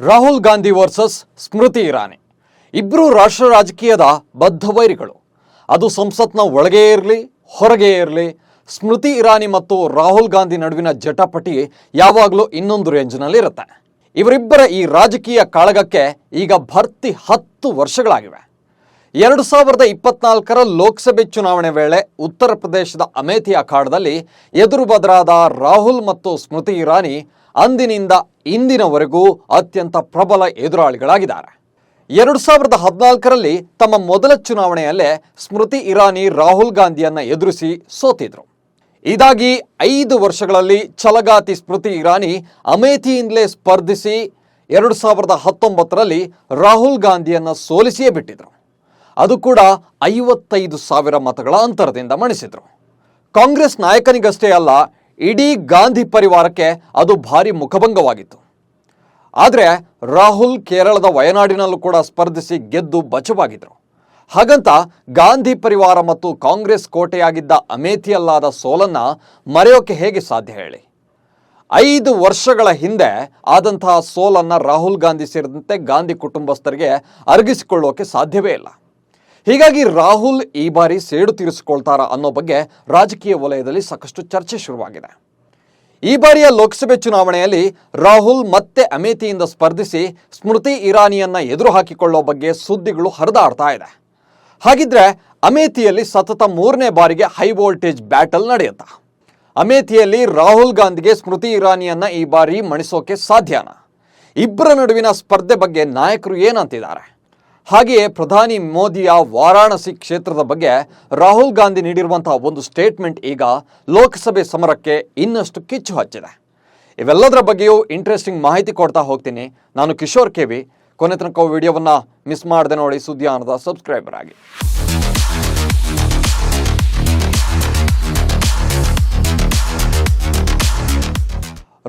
Rahul Gandhi versus Smriti Irani ಇಬ್ಬರು ರಾಷ್ಟ್ರ ರಾಜಕೀಯದ ಬದ್ಧ ವೈರಿಗಳು. ಅದು ಸಂಸತ್ನ ಒಳಗೆ ಇರಲಿ ಹೊರಗೆ ಇರಲಿ, ಸ್ಮೃತಿ ಇರಾನಿ ಮತ್ತು ರಾಹುಲ್ ಗಾಂಧಿ ನಡುವಿನ ಜಟಾಪಟಿ ಯಾವಾಗಲೂ ಇನ್ನೊಂದು ರೇಂಜ್ನಲ್ಲಿರುತ್ತೆ. ಇವರಿಬ್ಬರ ಈ ರಾಜಕೀಯ ಕಾಳಗಕ್ಕೆ ಈಗ ಭರ್ತಿ 10 ವರ್ಷಗಳಾಗಿವೆ. 2024ರ ಲೋಕಸಭೆ ಚುನಾವಣೆ ವೇಳೆ ಉತ್ತರ ಪ್ರದೇಶದ ಅಮೇಥಿ ಅಖಾಡದಲ್ಲಿ ಎದುರು ಬದರಾದ ರಾಹುಲ್ ಮತ್ತು ಸ್ಮೃತಿ ಇರಾನಿ ಅಂದಿನಿಂದ ಇಂದಿನವರೆಗೂ ಅತ್ಯಂತ ಪ್ರಬಲ ಎದುರಾಳಿಗಳಾಗಿದ್ದಾರೆ. 2014ರಲ್ಲಿ ತಮ್ಮ ಮೊದಲ ಚುನಾವಣೆಯಲ್ಲೇ ಸ್ಮೃತಿ ಇರಾನಿ ರಾಹುಲ್ ಗಾಂಧಿಯನ್ನ ಎದುರಿಸಿ ಸೋತಿದ್ರು. ಇದಾಗಿ 5 ವರ್ಷಗಳಲ್ಲಿ ಛಲಗಾತಿ ಸ್ಮೃತಿ ಇರಾನಿ ಅಮೇಥಿಯಿಂದಲೇ ಸ್ಪರ್ಧಿಸಿ 2019ರಲ್ಲಿ ರಾಹುಲ್ ಗಾಂಧಿಯನ್ನ ಸೋಲಿಸಿಯೇ ಬಿಟ್ಟಿದ್ರು. ಅದು ಕೂಡ 55,000 ಮತಗಳ ಅಂತರದಿಂದ ಮಣಿಸಿದ್ರು. ಕಾಂಗ್ರೆಸ್ ನಾಯಕನಿಗಷ್ಟೇ ಅಲ್ಲ, ಇಡೀ ಗಾಂಧಿ ಪರಿವಾರಕ್ಕೆ ಅದು ಭಾರಿ ಮುಖಭಂಗವಾಗಿತ್ತು. ಆದರೆ ರಾಹುಲ್ ಕೇರಳದ ವಯನಾಡಿನಲ್ಲೂ ಕೂಡ ಸ್ಪರ್ಧಿಸಿ ಗೆದ್ದು ಬಚಾವಾಗಿದ್ರು. ಹಾಗಂತ ಗಾಂಧಿ ಪರಿವಾರ ಮತ್ತು ಕಾಂಗ್ರೆಸ್ ಕೋಟೆಯಾಗಿದ್ದ ಅಮೇಥಿಯಲ್ಲಾದ ಸೋಲನ್ನ ಮರೆಯೋಕೆ ಹೇಗೆ ಸಾಧ್ಯ ಹೇಳಿ? 5 ವರ್ಷಗಳ ಹಿಂದೆ ಆದಂತಹ ಸೋಲನ್ನ ರಾಹುಲ್ ಗಾಂಧಿ ಸೇರಿದಂತೆ ಗಾಂಧಿ ಕುಟುಂಬಸ್ಥರಿಗೆ ಅರಗಿಸಿಕೊಳ್ಳೋಕೆ ಸಾಧ್ಯವೇ ಇಲ್ಲ. ಹೀಗಾಗಿ ರಾಹುಲ್ ಈ ಬಾರಿ ಸೇಡು ತೀರಿಸಿಕೊಳ್ತಾರಾ ಅನ್ನೋ ಬಗ್ಗೆ ರಾಜಕೀಯ ವಲಯದಲ್ಲಿ ಸಾಕಷ್ಟು ಚರ್ಚೆ ಶುರುವಾಗಿದೆ. ಈ ಬಾರಿಯ ಲೋಕಸಭೆ ಚುನಾವಣೆಯಲ್ಲಿ ರಾಹುಲ್ ಮತ್ತೆ ಅಮೇಥಿಯಿಂದ ಸ್ಪರ್ಧಿಸಿ ಸ್ಮೃತಿ ಇರಾನಿಯನ್ನ ಎದುರು ಹಾಕಿಕೊಳ್ಳೋ ಬಗ್ಗೆ ಸುದ್ದಿಗಳು ಹರಿದಾಡ್ತಾ ಇದೆ. ಹಾಗಿದ್ರೆ ಅಮೇಥಿಯಲ್ಲಿ ಸತತ 3ನೇ ಬಾರಿಗೆ ಹೈ ವೋಲ್ಟೇಜ್ ಬ್ಯಾಟಲ್ ನಡೆಯುತ್ತಾ? ಅಮೇಥಿಯಲ್ಲಿ ರಾಹುಲ್ ಗಾಂಧಿಗೆ ಸ್ಮೃತಿ ಇರಾನಿಯನ್ನ ಈ ಬಾರಿ ಮಣಿಸೋಕೆ ಸಾಧ್ಯನಾ? ಇಬ್ಬರ ನಡುವಿನ ಸ್ಪರ್ಧೆ ಬಗ್ಗೆ ನಾಯಕರು ಏನಂತಿದ್ದಾರೆ? ಹಾಗೆಯೇ ಪ್ರಧಾನಿ ಮೋದಿಯ ವಾರಾಣಸಿ ಕ್ಷೇತ್ರದ ಬಗ್ಗೆ ರಾಹುಲ್ ಗಾಂಧಿ ನೀಡಿರುವಂತಹ ಒಂದು ಸ್ಟೇಟ್ಮೆಂಟ್ ಈಗ ಲೋಕಸಭೆ ಸಮರಕ್ಕೆ ಇನ್ನಷ್ಟು ಕಿಚ್ಚು ಹಚ್ಚಿದೆ. ಇವೆಲ್ಲದರ ಬಗ್ಗೆಯೂ ಇಂಟ್ರೆಸ್ಟಿಂಗ್ ಮಾಹಿತಿ ಕೊಡ್ತಾ ಹೋಗ್ತೀನಿ. ನಾನು ಕಿಶೋರ್ ಕೆವಿ. ಕೊನೆ ತನಕ ವಿಡಿಯೋವನ್ನು ಮಿಸ್ ಮಾಡದೆ ನೋಡಿ, ಸುದ್ದಿಯಾನದ ಸಬ್ಸ್ಕ್ರೈಬರ್ ಆಗಿ.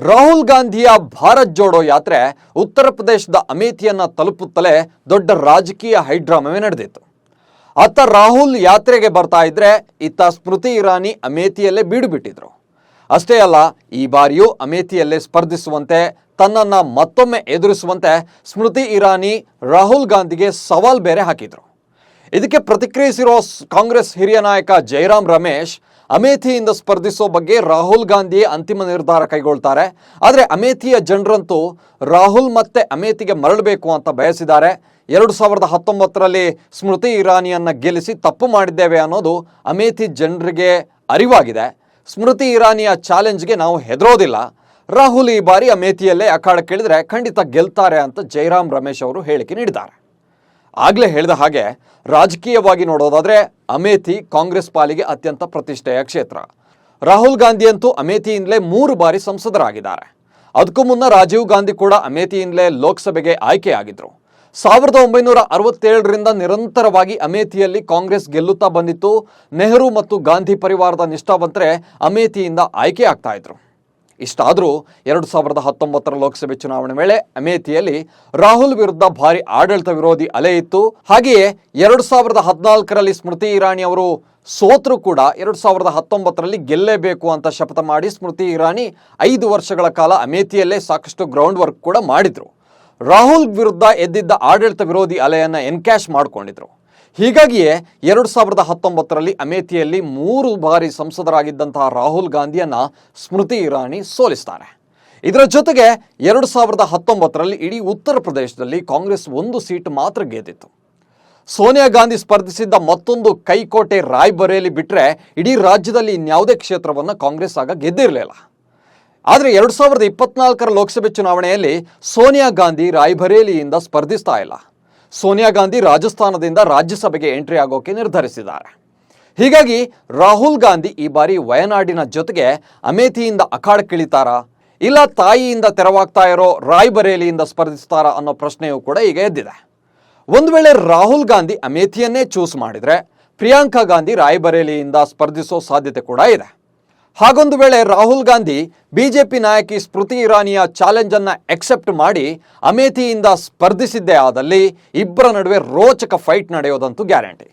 ರಾಹುಲ್ ಗಾಂಧಿಯ ಭಾರತ್ ಜೋಡೋ ಯಾತ್ರೆ ಉತ್ತರ ಪ್ರದೇಶದ ಅಮೇಥಿಯನ್ನ ತಲುಪುತ್ತಲೇ ದೊಡ್ಡ ರಾಜಕೀಯ ಹೈಡ್ರಾಮವೇ ನಡೆದಿತ್ತು. ಅತ್ತ ರಾಹುಲ್ ಯಾತ್ರೆಗೆ ಬರ್ತಾ ಇದ್ರೆ, ಇತ್ತ ಸ್ಮೃತಿ ಇರಾನಿ ಅಮೇಥಿಯಲ್ಲೇ ಬೀಡು ಬಿಟ್ಟಿದ್ರು. ಅಷ್ಟೇ ಅಲ್ಲ, ಈ ಬಾರಿಯೂ ಅಮೇಥಿಯಲ್ಲೇ ಸ್ಪರ್ಧಿಸುವಂತೆ, ತನ್ನನ್ನ ಮತ್ತೊಮ್ಮೆ ಎದುರಿಸುವಂತೆ ಸ್ಮೃತಿ ಇರಾನಿ ರಾಹುಲ್ ಗಾಂಧಿಗೆ ಸವಾಲ್ ಬೇರೆ ಹಾಕಿದ್ರು. ಇದಕ್ಕೆ ಪ್ರತಿಕ್ರಿಯಿಸಿರೋ ಕಾಂಗ್ರೆಸ್ ಹಿರಿಯ ನಾಯಕ ಜೈರಾಮ್ ರಮೇಶ್, ಅಮೇಥಿಯಿಂದ ಸ್ಪರ್ಧಿಸೋ ಬಗ್ಗೆ ರಾಹುಲ್ ಗಾಂಧಿ ಅಂತಿಮ ನಿರ್ಧಾರ ಕೈಗೊಳ್ತಾರೆ. ಆದರೆ ಅಮೇಥಿಯ ಜನರಂತೂ ರಾಹುಲ್ ಮತ್ತೆ ಅಮೇಥಿಗೆ ಮರಳಬೇಕು ಅಂತ ಬಯಸಿದ್ದಾರೆ. 2019ರಲ್ಲಿ ಸ್ಮೃತಿ ಇರಾನಿಯನ್ನ ಗೆಲ್ಲಿಸಿ ತಪ್ಪು ಮಾಡಿದ್ದೇವೆ ಅನ್ನೋದು ಅಮೇಥಿ ಜನರಿಗೆ ಅರಿವಾಗಿದೆ. ಸ್ಮೃತಿ ಇರಾನಿಯ ಚಾಲೆಂಜ್ಗೆ ನಾವು ಹೆದರೋದಿಲ್ಲ. ರಾಹುಲ್ ಈ ಬಾರಿ ಅಮೇಥಿಯಲ್ಲೇ ಅಖಾಡಕ್ಕಿಳಿದ್ರೆ ಖಂಡಿತ ಗೆಲ್ತಾರೆ ಅಂತ ಜೈರಾಮ್ ರಮೇಶ್ ಅವರು ಹೇಳಿಕೆ ನೀಡಿದ್ದಾರೆ. ಆಗಲೇ ಹೇಳಿದ ಹಾಗೆ ರಾಜಕೀಯವಾಗಿ ನೋಡೋದಾದ್ರೆ ಅಮೇಥಿ ಕಾಂಗ್ರೆಸ್ ಪಾಲಿಗೆ ಅತ್ಯಂತ ಪ್ರತಿಷ್ಠೆಯ ಕ್ಷೇತ್ರ. ರಾಹುಲ್ ಗಾಂಧಿ ಅಂತೂ ಅಮೇಥಿಯಿಂದಲೇ 3 ಬಾರಿ ಸಂಸದರಾಗಿದ್ದಾರೆ. ಅದಕ್ಕೂ ಮುನ್ನ ರಾಜೀವ್ ಗಾಂಧಿ ಕೂಡ ಅಮೇಥಿಯಿಂದಲೇ ಲೋಕಸಭೆಗೆ ಆಯ್ಕೆಯಾಗಿದ್ರು. 1967ರಿಂದ ನಿರಂತರವಾಗಿ ಅಮೇಥಿಯಲ್ಲಿ ಕಾಂಗ್ರೆಸ್ ಗೆಲ್ಲುತ್ತಾ ಬಂದಿತ್ತು. ನೆಹರು ಮತ್ತು ಗಾಂಧಿ ಪರಿವಾರದ ನಿಷ್ಠಾವಂತರೇ ಅಮೇಥಿಯಿಂದ ಆಯ್ಕೆ ಆಗ್ತಾ ಇದ್ರು. ಇಷ್ಟಾದರೂ 2019ರ ಲೋಕಸಭೆ ಚುನಾವಣೆ ವೇಳೆ ಅಮೇಥಿಯಲ್ಲಿ ರಾಹುಲ್ ವಿರುದ್ಧ ಭಾರಿ ಆಡಳಿತ ವಿರೋಧಿ ಅಲೆ ಇತ್ತು. ಹಾಗೆಯೇ 2014ರಲ್ಲಿ ಸ್ಮೃತಿ ಇರಾನಿ ಅವರು ಸೋತರೂ ಕೂಡ 2019ರಲ್ಲಿ ಗೆಲ್ಲೇಬೇಕು ಅಂತ ಶಪಥ ಮಾಡಿ ಸ್ಮೃತಿ ಇರಾನಿ 5 ವರ್ಷಗಳ ಕಾಲ ಅಮೇಥಿಯಲ್ಲೇ ಸಾಕಷ್ಟು ಗ್ರೌಂಡ್ ವರ್ಕ್ ಕೂಡ ಮಾಡಿದ್ರು. ರಾಹುಲ್ ವಿರುದ್ಧ ಎದ್ದಿದ್ದ ಆಡಳಿತ ವಿರೋಧಿ ಅಲೆಯನ್ನ ಎನ್ಕ್ಯಾಶ್ ಮಾಡಿಕೊಂಡಿದ್ರು. ಹೀಗಾಗಿಯೇ 2019ರಲ್ಲಿ ಅಮೇಥಿಯಲ್ಲಿ 3 ಬಾರಿ ಸಂಸದರಾಗಿದ್ದಂತಹ ರಾಹುಲ್ ಗಾಂಧಿಯನ್ನ ಸ್ಮೃತಿ ಇರಾನಿ ಸೋಲಿಸ್ತಾರೆ. ಇದರ ಜೊತೆಗೆ 2019ರಲ್ಲಿ ಇಡೀ ಉತ್ತರ ಪ್ರದೇಶದಲ್ಲಿ ಕಾಂಗ್ರೆಸ್ 1 ಸೀಟ್ ಮಾತ್ರ ಗೆದ್ದಿತ್ತು. ಸೋನಿಯಾ ಗಾಂಧಿ ಸ್ಪರ್ಧಿಸಿದ್ದ ಮತ್ತೊಂದು ಕೈಕೋಟೆ ರಾಯ್ಬರೇಲಿ ಬಿಟ್ಟರೆ ಇಡೀ ರಾಜ್ಯದಲ್ಲಿ ಇನ್ಯಾವುದೇ ಕ್ಷೇತ್ರವನ್ನು ಕಾಂಗ್ರೆಸ್ ಆಗ ಗೆದ್ದಿರಲಿಲ್ಲ. ಆದರೆ 2024ರ ಲೋಕಸಭೆ ಚುನಾವಣೆಯಲ್ಲಿ ಸೋನಿಯಾ ಗಾಂಧಿ ರಾಯ್ಬರೇಲಿಯಿಂದ ಸ್ಪರ್ಧಿಸ್ತಾ ಇಲ್ಲ. ಸೋನಿಯಾ ಗಾಂಧಿ ರಾಜಸ್ಥಾನದಿಂದ ರಾಜ್ಯಸಭೆಗೆ ಎಂಟ್ರಿ ಆಗೋಕೆ ನಿರ್ಧರಿಸಿದ್ದಾರೆ. ಹೀಗಾಗಿ ರಾಹುಲ್ ಗಾಂಧಿ ಈ ಬಾರಿ ವಯನಾಡಿನ ಜೊತೆಗೆ ಅಮೇಥಿಯಿಂದ ಅಖಾಡಕ್ಕಿಳಿತಾರಾ, ಇಲ್ಲ ತಾಯಿಯಿಂದ ತೆರವಾಗ್ತಾ ಇರೋ ರಾಯ್ಬರೇಲಿಯಿಂದ ಸ್ಪರ್ಧಿಸ್ತಾರಾ ಅನ್ನೋ ಪ್ರಶ್ನೆಯೂ ಕೂಡ ಈಗ ಎದ್ದಿದೆ. ಒಂದು ವೇಳೆ ರಾಹುಲ್ ಗಾಂಧಿ ಅಮೇಥಿಯನ್ನೇ ಚೂಸ್ ಮಾಡಿದ್ರೆ ಪ್ರಿಯಾಂಕಾ ಗಾಂಧಿ ರಾಯ್ಬರೇಲಿಯಿಂದ ಸ್ಪರ್ಧಿಸೋ ಸಾಧ್ಯತೆ ಕೂಡ ಇದೆ. ಹಾಗೊಂದು ವೇಳೆ ರಾಹುಲ್ ಗಾಂಧಿ ಬಿಜೆಪಿ ನಾಯಕಿ ಸ್ಮೃತಿ ಇರಾನಿಯ ಚಾಲೆಂಜ್ ಅನ್ನ ಎಕ್ಸೆಪ್ಟ್ ಮಾಡಿ ಅಮೇಥಿಯಿಂದ ಸ್ಪರ್ಧಿಸಿದ್ದೇ ಆದಲ್ಲಿ ಇಬ್ಬರ ನಡುವೆ ರೋಚಕ ಫೈಟ್ ನಡೆಯೋದಂತೂ ಗ್ಯಾರಂಟಿ.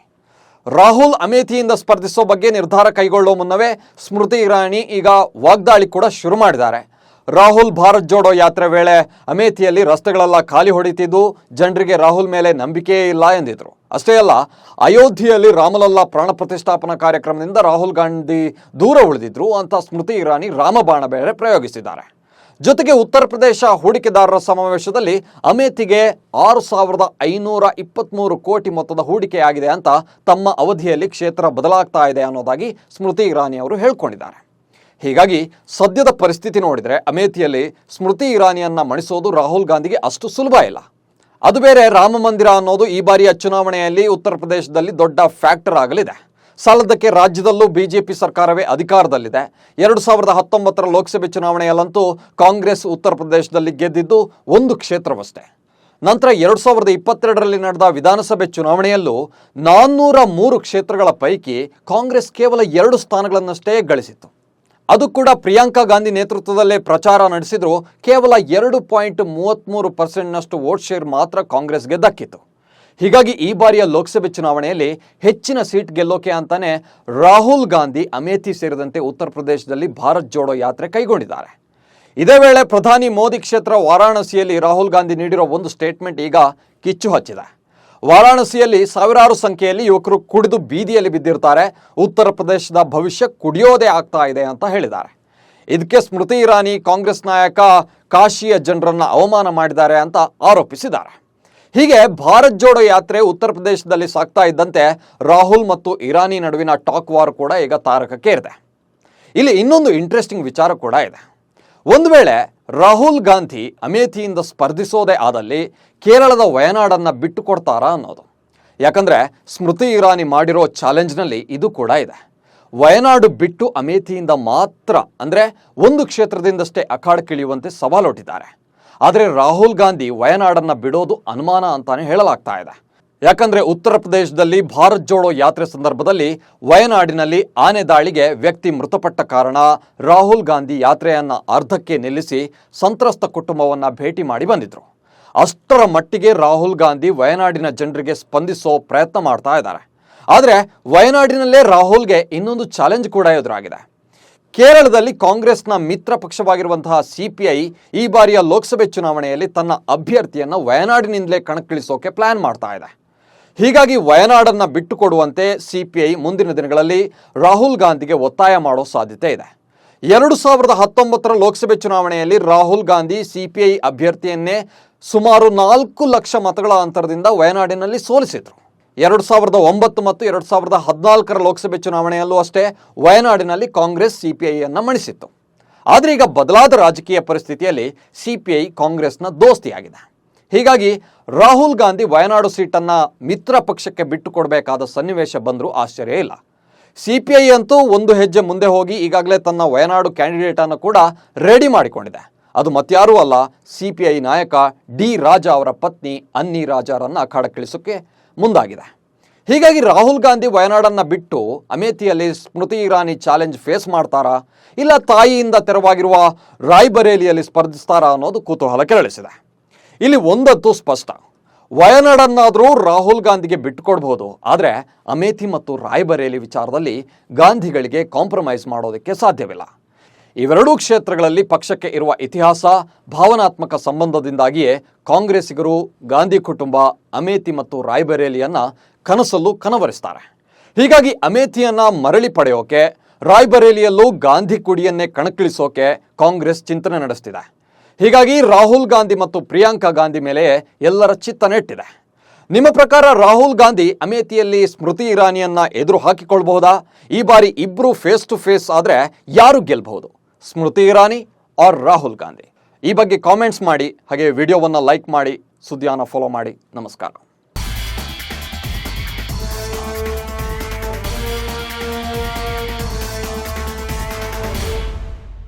ರಾಹುಲ್ ಅಮೇಥಿಯಿಂದ ಸ್ಪರ್ಧಿಸೋ ಬಗ್ಗೆ ನಿರ್ಧಾರ ಕೈಗೊಳ್ಳೋ ಮುನ್ನವೇ ಸ್ಮೃತಿ ಇರಾನಿ ಈಗ ವಾಗ್ದಾಳಿ ಕೂಡ ಶುರು ಮಾಡಿದ್ದಾರೆ. ರಾಹುಲ್ ಭಾರತ್ ಜೋಡೋ ಯಾತ್ರೆ ವೇಳೆ ಅಮೇಥಿಯಲ್ಲಿ ರಸ್ತೆಗಳೆಲ್ಲ ಖಾಲಿ ಹೊಡಿತಿದ್ದು ಜನರಿಗೆ ರಾಹುಲ್ ಮೇಲೆ ನಂಬಿಕೆಯೇ ಇಲ್ಲ ಎಂದಿದ್ರು. ಅಷ್ಟೇ ಅಲ್ಲ, ಅಯೋಧ್ಯೆಯಲ್ಲಿ ರಾಮಲಲ್ಲಾ ಪ್ರಾಣ ಪ್ರತಿಷ್ಠಾಪನಾ ಕಾರ್ಯಕ್ರಮದಿಂದ ರಾಹುಲ್ ಗಾಂಧಿ ದೂರ ಉಳಿದಿದ್ರು ಅಂತ ಸ್ಮೃತಿ ಇರಾನಿ ರಾಮಬಾಣ ಬೇರೆ ಪ್ರಯೋಗಿಸಿದ್ದಾರೆ. ಜೊತೆಗೆ ಉತ್ತರ ಪ್ರದೇಶ ಹೂಡಿಕೆದಾರರ ಸಮಾವೇಶದಲ್ಲಿ ಅಮೇಥಿಗೆ 6,523 ಕೋಟಿ ಮೊತ್ತದ ಹೂಡಿಕೆಯಾಗಿದೆ ಅಂತ ತಮ್ಮ ಅವಧಿಯಲ್ಲಿ ಕ್ಷೇತ್ರ ಬದಲಾಗ್ತಾ ಇದೆ ಅನ್ನೋದಾಗಿ ಸ್ಮೃತಿ ಇರಾನಿ ಅವರು ಹೇಳ್ಕೊಂಡಿದ್ದಾರೆ. ಹೀಗಾಗಿ ಸದ್ಯದ ಪರಿಸ್ಥಿತಿ ನೋಡಿದರೆ ಅಮೇಥಿಯಲ್ಲಿ ಸ್ಮೃತಿ ಇರಾನಿಯನ್ನ ಮಣಿಸೋದು ರಾಹುಲ್ ಗಾಂಧಿಗೆ ಅಷ್ಟು ಸುಲಭ ಇಲ್ಲ. ಅದು ಬೇರೆ, ರಾಮ ಮಂದಿರ ಅನ್ನೋದು ಈ ಬಾರಿಯ ಚುನಾವಣೆಯಲ್ಲಿ ಉತ್ತರ ಪ್ರದೇಶದಲ್ಲಿ ದೊಡ್ಡ ಫ್ಯಾಕ್ಟರ್ ಆಗಲಿದೆ. ಸಾಲದಕ್ಕೆ ರಾಜ್ಯದಲ್ಲೂ ಬಿಜೆಪಿ ಸರ್ಕಾರವೇ ಅಧಿಕಾರದಲ್ಲಿದೆ. 2019 ಲೋಕಸಭೆ ಚುನಾವಣೆಯಲ್ಲಂತೂ ಕಾಂಗ್ರೆಸ್ ಉತ್ತರ ಪ್ರದೇಶದಲ್ಲಿ ಗೆದ್ದಿದ್ದು 1 ಕ್ಷೇತ್ರವಷ್ಟೇ. ನಂತರ 2022ರಲ್ಲಿ ನಡೆದ ವಿಧಾನಸಭೆ ಚುನಾವಣೆಯಲ್ಲೂ 403 ಕ್ಷೇತ್ರಗಳ ಪೈಕಿ ಕಾಂಗ್ರೆಸ್ ಕೇವಲ 2 ಸ್ಥಾನಗಳನ್ನಷ್ಟೇ ಗಳಿಸಿತ್ತು. ಅದು ಕೂಡ ಪ್ರಿಯಾಂಕಾ ಗಾಂಧಿ ನೇತೃತ್ವದಲ್ಲೇ ಪ್ರಚಾರ ನಡೆಸಿದ್ರು ಕೇವಲ 2.33% ವೋಟ್ ಶೇರ್ ಮಾತ್ರ ಕಾಂಗ್ರೆಸ್ಗೆ ದಕ್ಕಿತ್ತು. ಹೀಗಾಗಿ ಈ ಬಾರಿಯ ಲೋಕಸಭೆ ಚುನಾವಣೆಯಲ್ಲಿ ಹೆಚ್ಚಿನ ಸೀಟ್ ಗೆಲ್ಲೋಕೆ ಅಂತಾನೆ ರಾಹುಲ್ ಗಾಂಧಿ ಅಮೇಥಿ ಸೇರಿದಂತೆ ಉತ್ತರ ಪ್ರದೇಶದಲ್ಲಿ ಭಾರತ್ ಜೋಡೋ ಯಾತ್ರೆ ಕೈಗೊಂಡಿದ್ದಾರೆ. ಇದೇ ವೇಳೆ ಪ್ರಧಾನಿ ಮೋದಿ ಕ್ಷೇತ್ರ ವಾರಾಣಸಿಯಲ್ಲಿ ರಾಹುಲ್ ಗಾಂಧಿ ನೀಡಿರೋ ಒಂದು ಸ್ಟೇಟ್ಮೆಂಟ್ ಈಗ ಕಿಚ್ಚು ಹಚ್ಚಿದೆ. ವಾರಾಣಸಿಯಲ್ಲಿ ಸಾವಿರಾರು ಸಂಖ್ಯೆಯಲ್ಲಿ ಯುವಕರು ಕುಡಿದು ಬೀದಿಯಲ್ಲಿ ಬಿದ್ದಿರ್ತಾರೆ, ಉತ್ತರ ಪ್ರದೇಶದ ಭವಿಷ್ಯ ಕುಡಿಯೋದೇ ಆಗ್ತಾ ಇದೆ ಅಂತ ಹೇಳಿದ್ದಾರೆ. ಇದಕ್ಕೆ ಸ್ಮೃತಿ ಇರಾನಿ ಕಾಂಗ್ರೆಸ್ ನಾಯಕ ಕಾಶಿಯ ಜನರನ್ನ ಅವಮಾನ ಮಾಡಿದ್ದಾರೆ ಅಂತ ಆರೋಪಿಸಿದ್ದಾರೆ. ಹೀಗೆ ಭಾರತ್ ಜೋಡೋ ಯಾತ್ರೆ ಉತ್ತರ ಪ್ರದೇಶದಲ್ಲಿ ಸಾಗ್ತಾ ಇದ್ದಂತೆ ರಾಹುಲ್ ಮತ್ತು ಇರಾನಿ ನಡುವಿನ ಟಾಕ್ ವಾರ್ ಕೂಡ ಈಗ ತಾರಕಕ್ಕೇರಿದೆ. ಇಲ್ಲಿ ಇನ್ನೊಂದು ಇಂಟ್ರೆಸ್ಟಿಂಗ್ ವಿಚಾರ ಕೂಡ ಇದೆ. ಒಂದು ವೇಳೆ ರಾಹುಲ್ ಗಾಂಧಿ ಅಮೇಥಿಯಿಂದ ಸ್ಪರ್ಧಿಸೋದೇ ಆದಲ್ಲಿ ಕೇರಳದ ವಯನಾಡನ್ನು ಬಿಟ್ಟು ಕೊಡ್ತಾರಾ ಅನ್ನೋದು. ಯಾಕಂದರೆ ಸ್ಮೃತಿ ಇರಾನಿ ಮಾಡಿರೋ ಚಾಲೆಂಜ್ನಲ್ಲಿ ಇದು ಕೂಡ ಇದೆ. ವಯನಾಡು ಬಿಟ್ಟು ಅಮೇಥಿಯಿಂದ ಮಾತ್ರ, ಅಂದರೆ 1 ಕ್ಷೇತ್ರದಿಂದಷ್ಟೇ ಅಖಾಡಕ್ಕಿಳಿಯುವಂತೆ ಸವಾಲೊಡ್ಡಿದ್ದಾರೆ. ಆದರೆ ರಾಹುಲ್ ಗಾಂಧಿ ವಯನಾಡನ್ನು ಬಿಡೋದು ಅನುಮಾನ ಅಂತಾನೆ ಹೇಳಲಾಗ್ತಾ ಇದೆ. ಯಾಕಂದರೆ ಉತ್ತರ ಪ್ರದೇಶದಲ್ಲಿ ಭಾರತ್ ಜೋಡೋ ಯಾತ್ರೆ ಸಂದರ್ಭದಲ್ಲಿ ವಯನಾಡಿನಲ್ಲಿ ಆನೆ ದಾಳಿಗೆ ವ್ಯಕ್ತಿ ಮೃತಪಟ್ಟ ಕಾರಣ ರಾಹುಲ್ ಗಾಂಧಿ ಯಾತ್ರೆಯನ್ನು ಅರ್ಧಕ್ಕೆ ನಿಲ್ಲಿಸಿ ಸಂತ್ರಸ್ತ ಕುಟುಂಬವನ್ನು ಭೇಟಿ ಮಾಡಿ ಬಂದಿದ್ರು. ಅಷ್ಟರ ಮಟ್ಟಿಗೆ ರಾಹುಲ್ ಗಾಂಧಿ ವಯನಾಡಿನ ಜನರಿಗೆ ಸ್ಪಂದಿಸೋ ಪ್ರಯತ್ನ ಮಾಡ್ತಾ ಇದ್ದಾರೆ. ಆದರೆ ವಯನಾಡಿನಲ್ಲೇ ರಾಹುಲ್ಗೆ ಇನ್ನೊಂದು ಚಾಲೆಂಜ್ ಕೂಡ ಎದುರಾಗಿದೆ. ಕೇರಳದಲ್ಲಿ ಕಾಂಗ್ರೆಸ್ನ ಮಿತ್ರ ಪಕ್ಷವಾಗಿರುವಂತಹ ಸಿಪಿಐ ಈ ಬಾರಿಯ ಲೋಕಸಭೆ ಚುನಾವಣೆಯಲ್ಲಿ ತನ್ನ ಅಭ್ಯರ್ಥಿಯನ್ನು ವಯನಾಡಿನಿಂದಲೇ ಕಣಕ್ಕಿಳಿಸೋಕೆ ಪ್ಲಾನ್ ಮಾಡ್ತಾ ಇದೆ. ಹೀಗಾಗಿ ವಯನಾಡನ್ನು ಬಿಟ್ಟುಕೊಡುವಂತೆ ಸಿಪಿಐ ಮುಂದಿನ ದಿನಗಳಲ್ಲಿ ರಾಹುಲ್ ಗಾಂಧಿಗೆ ಒತ್ತಾಯ ಮಾಡೋ ಸಾಧ್ಯತೆ ಇದೆ. 2019 ಲೋಕಸಭೆ ಚುನಾವಣೆಯಲ್ಲಿ ರಾಹುಲ್ ಗಾಂಧಿ ಸಿಪಿಐ ಅಭ್ಯರ್ಥಿಯನ್ನೇ ಸುಮಾರು 4 ಲಕ್ಷ ಮತಗಳ ಅಂತರದಿಂದ ವಯನಾಡಿನಲ್ಲಿ ಸೋಲಿಸಿದ್ರು. 2009 ಮತ್ತು 2014 ಲೋಕಸಭೆ ಚುನಾವಣೆಯಲ್ಲೂ ಅಷ್ಟೇ ವಯನಾಡಿನಲ್ಲಿ ಕಾಂಗ್ರೆಸ್ ಸಿಪಿಐಯನ್ನು ಮಣಿಸಿತ್ತು. ಆದರೆ ಈಗ ಬದಲಾದ ರಾಜಕೀಯ ಪರಿಸ್ಥಿತಿಯಲ್ಲಿ ಸಿಪಿಐ ಕಾಂಗ್ರೆಸ್ನ ದೋಸ್ತಿಯಾಗಿದೆ. ಹೀಗಾಗಿ ರಾಹುಲ್ ಗಾಂಧಿ ವಯನಾಡು ಸೀಟನ್ನು ಮಿತ್ರ ಪಕ್ಷಕ್ಕೆ ಬಿಟ್ಟು ಕೊಡಬೇಕಾದ ಸನ್ನಿವೇಶ ಬಂದರೂ ಆಶ್ಚರ್ಯ ಇಲ್ಲ. ಸಿಪಿಐ ಅಂತೂ ಒಂದು ಹೆಜ್ಜೆ ಮುಂದೆ ಹೋಗಿ ಈಗಾಗಲೇ ತನ್ನ ವಯನಾಡು ಕ್ಯಾಂಡಿಡೇಟನ್ನು ಕೂಡ ರೆಡಿ ಮಾಡಿಕೊಂಡಿದೆ. ಅದು ಮತ್ಯಾರೂ ಅಲ್ಲ, ಸಿಪಿಐ ನಾಯಕ ಡಿ ರಾಜಾ ಅವರ ಪತ್ನಿ ಅನ್ನಿ ರಾಜಾರನ್ನು ಅಖಾಡಕ್ಕಿಳಿಸೋಕೆ ಮುಂದಾಗಿದೆ. ಹೀಗಾಗಿ ರಾಹುಲ್ ಗಾಂಧಿ ವಯನಾಡನ್ನು ಬಿಟ್ಟು ಅಮೇಥಿಯಲ್ಲಿ ಸ್ಮೃತಿ ಇರಾನಿ ಚಾಲೆಂಜ್ ಫೇಸ್ ಮಾಡ್ತಾರಾ, ಇಲ್ಲ ತಾಯಿಯಿಂದ ತೆರವಾಗಿರುವ ರಾಯ್ಬರೇಲಿಯಲ್ಲಿ ಸ್ಪರ್ಧಿಸ್ತಾರಾ ಅನ್ನೋದು ಕುತೂಹಲ ಕೆರಳಿಸಿದೆ. ಇಲ್ಲಿ ಒಂದಂತೂ ಸ್ಪಷ್ಟ, ವಯನಾಡನ್ನಾದರೂ ರಾಹುಲ್ ಗಾಂಧಿಗೆ ಬಿಟ್ಟುಕೊಡ್ಬೋದು, ಆದರೆ ಅಮೇಥಿ ಮತ್ತು ರಾಯ್ಬರೇಲಿ ವಿಚಾರದಲ್ಲಿ ಗಾಂಧಿಗಳಿಗೆ ಕಾಂಪ್ರಮೈಸ್ ಮಾಡೋದಕ್ಕೆ ಸಾಧ್ಯವಿಲ್ಲ. ಇವೆರಡೂ ಕ್ಷೇತ್ರಗಳಲ್ಲಿ ಪಕ್ಷಕ್ಕೆ ಇರುವ ಇತಿಹಾಸ, ಭಾವನಾತ್ಮಕ ಸಂಬಂಧದಿಂದಾಗಿಯೇ ಕಾಂಗ್ರೆಸ್ಸಿಗರು ಗಾಂಧಿ ಕುಟುಂಬ ಅಮೇಥಿ ಮತ್ತು ರಾಯ್ಬರೇಲಿಯನ್ನ ಕನಸಲ್ಲೂ ಕನವರಿಸ್ತಾರೆ. ಹೀಗಾಗಿ ಅಮೇಥಿಯನ್ನ ಮರಳಿ ಪಡೆಯೋಕೆ, ರಾಯ್ಬರೇಲಿಯಲ್ಲೂ ಗಾಂಧಿ ಕುಡಿಯನ್ನೇ ಕಣಕ್ಕಿಳಿಸೋಕೆ ಕಾಂಗ್ರೆಸ್ ಚಿಂತನೆ ನಡೆಸ್ತಿದೆ. ಹೀಗಾಗಿ ರಾಹುಲ್ ಗಾಂಧಿ ಮತ್ತು ಪ್ರಿಯಾಂಕಾ ಗಾಂಧಿ ಮೇಲೆ ಎಲ್ಲರ ಚಿತ್ತ ನೆಟ್ಟಿದೆ. ನಿಮ್ಮ ಪ್ರಕಾರ ರಾಹುಲ್ ಗಾಂಧಿ ಅಮೇಥಿಯಲ್ಲಿ ಸ್ಮೃತಿ ಇರಾನಿಯನ್ನ ಎದುರು ಹಾಕಿಕೊಳ್ಬಹುದಾ? ಈ ಬಾರಿ ಇಬ್ರು ಫೇಸ್ ಟು ಫೇಸ್ ಆದರೆ ಯಾರು ಗೆಲ್ಲಬಹುದು, ಸ್ಮೃತಿ ಇರಾನಿ ಆರ್ ರಾಹುಲ್ ಗಾಂಧಿ? ಈ ಬಗ್ಗೆ ಕಾಮೆಂಟ್ಸ್ ಮಾಡಿ, ಹಾಗೆ ವಿಡಿಯೋವನ್ನು ಲೈಕ್ ಮಾಡಿ, ಸುದ್ದಿಯನ್ನು ಫಾಲೋ ಮಾಡಿ. ನಮಸ್ಕಾರ.